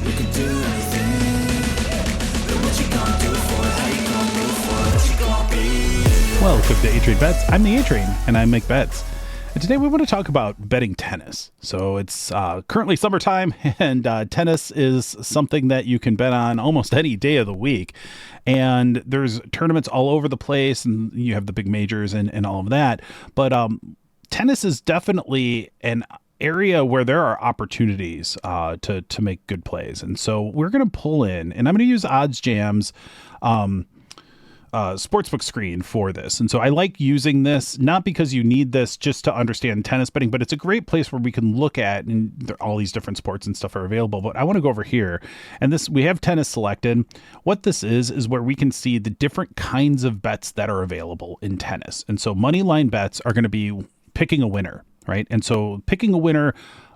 We could do anything. But what you gonna do for it? How you gonna move for it? What you gonna be? Welcome to A-Train Bets. I'm the A-Train, and I make bets. And today we want to talk about betting tennis. So it's currently summertime, and tennis is something that you can bet on almost any day of the week. And there's tournaments all over the place, and you have the big majors and all of that. But tennis is definitely an area where there are opportunities to make good plays. And so we're going to pull in, and I'm going to use OddsJam's sportsbook screen for this. And so I like using this, not because you need this just to understand tennis betting, but it's a great place where we can look at, and all these different sports and stuff are available. But I want to go over here, and this, we have tennis selected. What this is where we can see the different kinds of bets that are available in tennis. And so money line bets are going to be picking a winner, right? And so picking a winner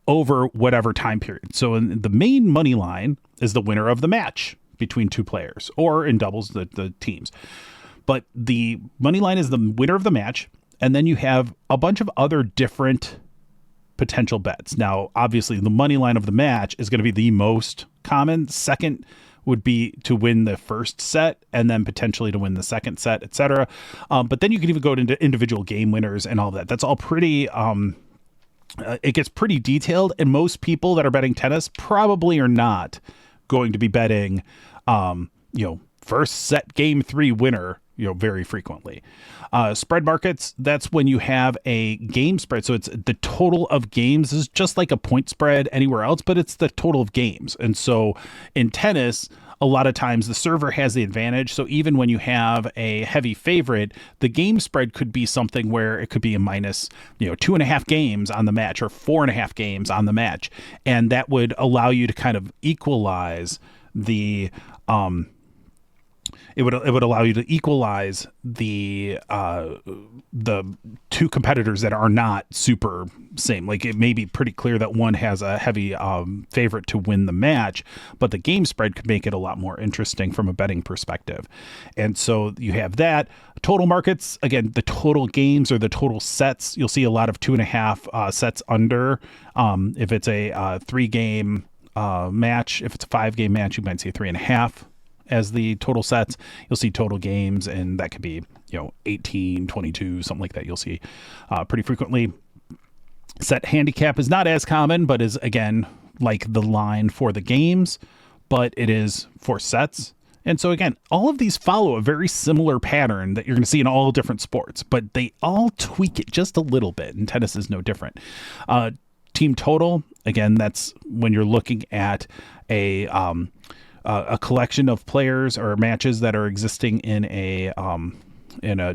over whatever time period. So in the main money line is the winner of the match between two players, or in doubles, the teams. But the money line is the winner of the match, and then you have a bunch of other different potential bets. Now, obviously, the money line of the match is going to be the most common. Second would be to win the first set, and then potentially to win the second set, etc. But then you can even go into individual game winners and all that. That's all pretty... it gets pretty detailed, and most people that are betting tennis probably are not going to be betting, first set game 3 winner, very frequently. Spread markets, that's when you have a game spread. So it's the total of games is just like a point spread anywhere else, but it's the total of games. And so in tennis, a lot of times the server has the advantage. So even when you have a heavy favorite, the game spread could be something where it could be a minus, 2.5 games on the match, or 4.5 games on the match. And that would allow you to kind of equalize the, it would allow you to equalize the two competitors that are not super same. Like, it may be pretty clear that one has a heavy favorite to win the match, but the game spread could make it a lot more interesting from a betting perspective. And so you have that. Total markets, again, the total games or the total sets, you'll see a lot of 2.5 sets under. If it's a 3-game match, if it's a 5-game match, you might see a 3.5 as the total sets. You'll see total games, and that could be 18, 22, something like that. You'll see pretty frequently. Set handicap is not as common, but is, again, like the line for the games, but it is for sets. And so, again, all of these follow a very similar pattern that you're going to see in all different sports, but they all tweak it just a little bit, and tennis is no different. Team total, again, that's when you're looking at a collection of players or matches that are existing in a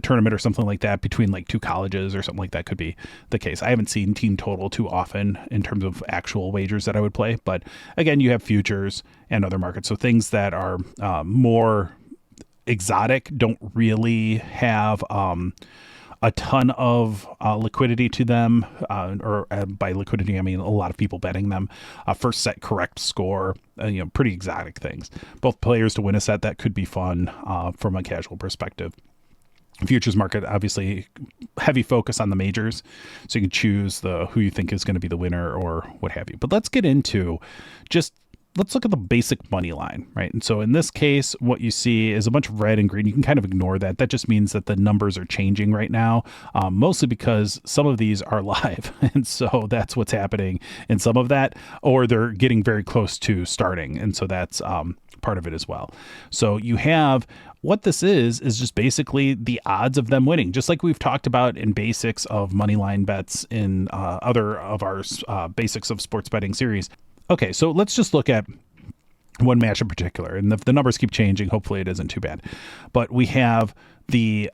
tournament or something like that, between like two colleges or something like that could be the case. I haven't seen team total too often in terms of actual wagers that I would play, but again, you have futures and other markets. So things that are more exotic don't really have a ton of liquidity to them, or by liquidity, I mean a lot of people betting them. First set correct score, pretty exotic things. Both players to win a set, that could be fun from a casual perspective. Futures market, obviously heavy focus on the majors, so you can choose who you think is going to be the winner or what have you. But let's get into let's look at the basic money line, right? And so in this case, what you see is a bunch of red and green. You can kind of ignore that. That just means that the numbers are changing right now, mostly because some of these are live. And so that's what's happening in some of that, or they're getting very close to starting. And so that's part of it as well. So you have, what this is just basically the odds of them winning, just like we've talked about in basics of money line bets in other of our basics of sports betting series. Okay, so let's just look at one match in particular, and the numbers keep changing. Hopefully it isn't too bad. But we have the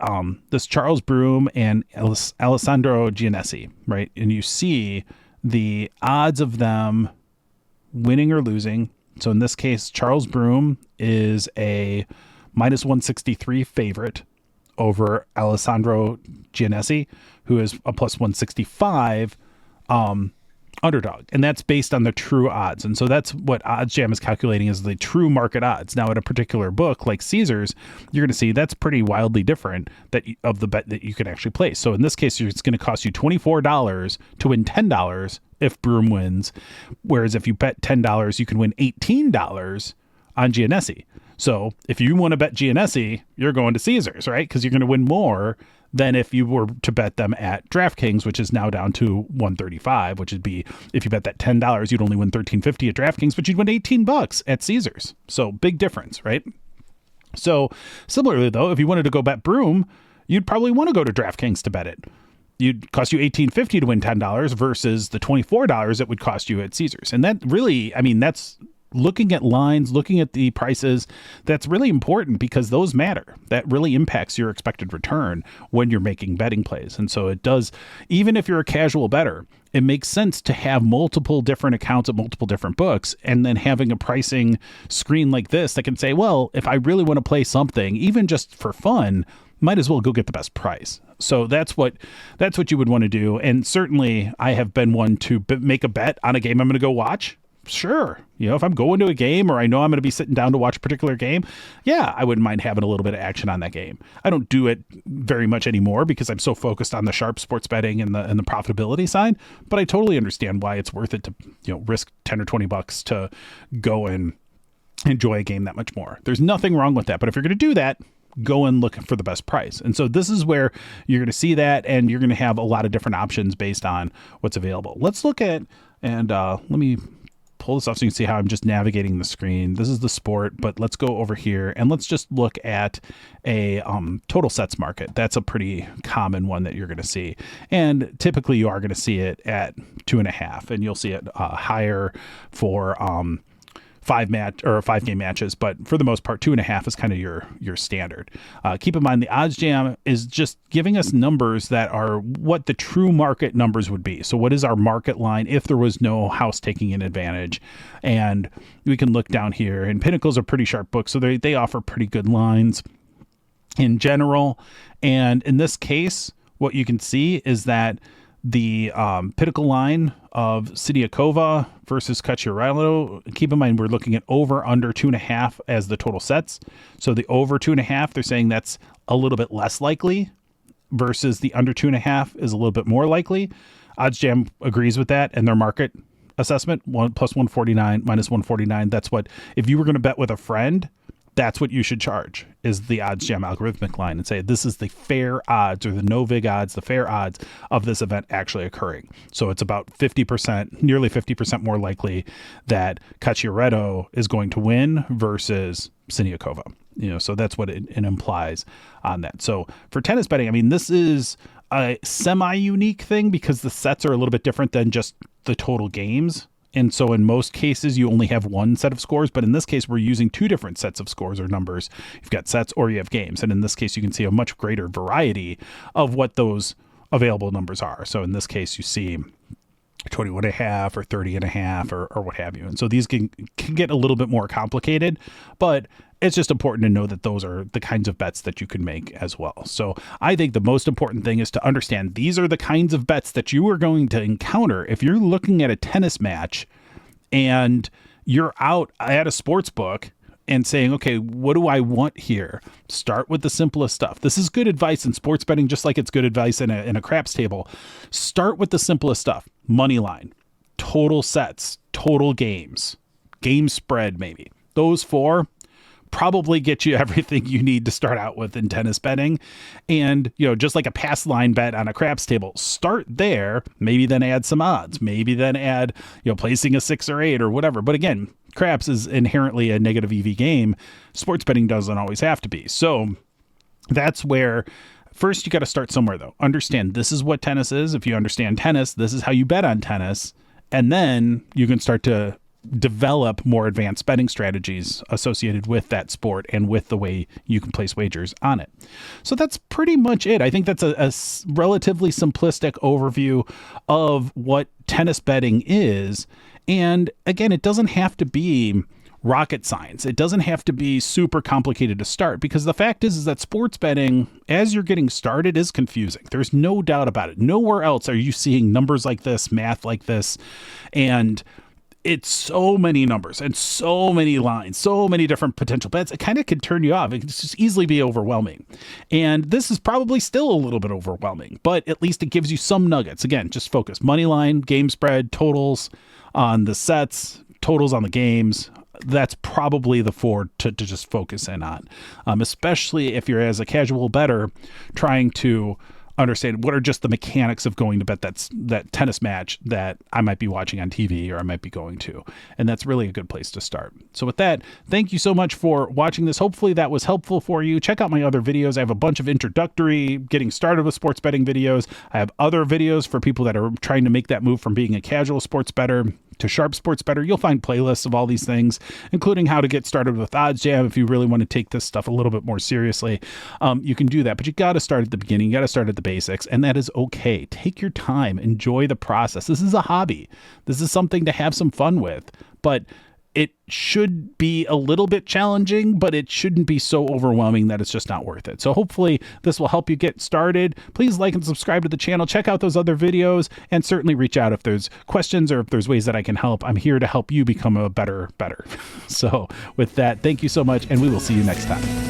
this Charles Broom and Alessandro Giannessi, right? And you see the odds of them winning or losing. So in this case, Charles Broom is a minus 163 favorite over Alessandro Giannessi, who is a plus 165 underdog. And that's based on the true odds. And so that's what OddsJam is calculating as the true market odds. Now, at a particular book like Caesars, you're going to see that's pretty wildly different of the bet that you can actually place. So in this case, it's going to cost you $24 to win $10 if Broom wins. Whereas if you bet $10, you can win $18 on Giannessi. So if you want to bet Giannessi, you're going to Caesars, right? Because you're going to win more than if you were to bet them at DraftKings, which is now down to $135, which would be, if you bet that $10, you'd only win $13.50 at DraftKings, but you'd win $18 at Caesars. So big difference, right? So similarly, though, if you wanted to go bet Broom, you'd probably want to go to DraftKings to bet it. You'd cost you $18.50 to win $10 versus the $24 it would cost you at Caesars. And that really, I mean, that's looking at lines, looking at the prices, that's really important because those matter. That really impacts your expected return when you're making betting plays. And so it does, even if you're a casual bettor, it makes sense to have multiple different accounts at multiple different books and then having a pricing screen like this that can say, well, if I really want to play something, even just for fun, might as well go get the best price. So that's what you would want to do. And certainly I have been one to make a bet on a game I'm going to go watch. Sure. If I'm going to a game or I know I'm going to be sitting down to watch a particular game, yeah, I wouldn't mind having a little bit of action on that game. I don't do it very much anymore because I'm so focused on the sharp sports betting and the profitability side, but I totally understand why it's worth it to, risk 10 or $20 to go and enjoy a game that much more. There's nothing wrong with that. But if you're going to do that, go and look for the best price. And so this is where you're going to see that, and you're going to have a lot of different options based on what's available. Let's look at, and let me pull this off so you can see how I'm just navigating the screen. This is the sport, but let's go over here and let's just look at a total sets market. That's a pretty common one that you're going to see. And typically you are going to see it at 2.5, and you'll see it higher for 5 game matches, but for the most part, 2.5 is kind of your standard. Keep in mind the odds jam is just giving us numbers that are what the true market numbers would be. So what is our market line if there was no house taking an advantage? And we can look down here, and Pinnacle's a pretty sharp book, so they offer pretty good lines in general. And in this case, what you can see is that the Pinnacle line of Siniakova versus Cacciarello, keep in mind we're looking at over under 2.5 as the total sets. So the over 2.5, they're saying that's a little bit less likely versus the under 2.5 is a little bit more likely. OddsJam agrees with that, and their market assessment, 1 plus 149 minus 149. That's what, if you were going to bet with a friend, that's what you should charge, is the OddsJam algorithmic line, and say this is the fair odds, or the no vig odds, the fair odds of this event actually occurring. So it's about 50%, nearly 50% more likely that Cacciaretto is going to win versus Siniakova. So that's what it implies on that. So for tennis betting, I mean, this is a semi-unique thing because the sets are a little bit different than just the total games. And so in most cases, you only have one set of scores. But in this case, we're using two different sets of scores or numbers. You've got sets or you have games. And in this case, you can see a much greater variety of what those available numbers are. So in this case, you see 21.5 or 30.5 or what have you. And so these can get a little bit more complicated, but it's just important to know that those are the kinds of bets that you can make as well. So I think the most important thing is to understand these are the kinds of bets that you are going to encounter if you're looking at a tennis match and you're out at a sports book and saying, okay, what do I want here? Start with the simplest stuff. This is good advice in sports betting, just like it's good advice in a craps table. Start with the simplest stuff. Money line, total sets, total games, game spread maybe. Those 4 probably get you everything you need to start out with in tennis betting. And, just like a pass line bet on a craps table, start there, maybe then add some odds, maybe then add, placing a 6 or 8 or whatever. But again, craps is inherently a negative EV game. Sports betting doesn't always have to be. So that's where first you got to start somewhere, though. Understand this is what tennis is. If you understand tennis, this is how you bet on tennis. And then you can start to develop more advanced betting strategies associated with that sport and with the way you can place wagers on it. So that's pretty much it. I think that's a relatively simplistic overview of what tennis betting is. And again, it doesn't have to be rocket science. It doesn't have to be super complicated to start, because the fact is that sports betting, as you're getting started, is confusing. There's no doubt about it. Nowhere else are you seeing numbers like this, math like this, and it's so many numbers and so many lines, so many different potential bets. It kind of can turn you off. It can just easily be overwhelming. And this is probably still a little bit overwhelming, but at least it gives you some nuggets. Again, just focus. Money line, game spread, totals on the sets, totals on the games. That's probably the four to just focus in on, especially if you're as a casual bettor trying to understand what are just the mechanics of going to bet that tennis match that I might be watching on TV or I might be going to. And that's really a good place to start. So with that, thank you so much for watching this. Hopefully that was helpful for you. Check out my other videos. I have a bunch of introductory, getting started with sports betting videos. I have other videos for people that are trying to make that move from being a casual sports bettor to sharp sports bettor. You'll find playlists of all these things, including how to get started with OddsJam if you really want to take this stuff a little bit more seriously. You can do that, but you got to start at the beginning. You got to start at the basics, and that is okay. Take your time, enjoy the process. This is a hobby. This is something to have some fun with, but it should be a little bit challenging, but it shouldn't be so overwhelming that it's just not worth it. So hopefully this will help you get started. Please like and subscribe to the channel. Check out those other videos, and certainly reach out if there's questions or if there's ways that I can help. I'm here to help you become a better bettor. So with that, thank you so much, and we will see you next time.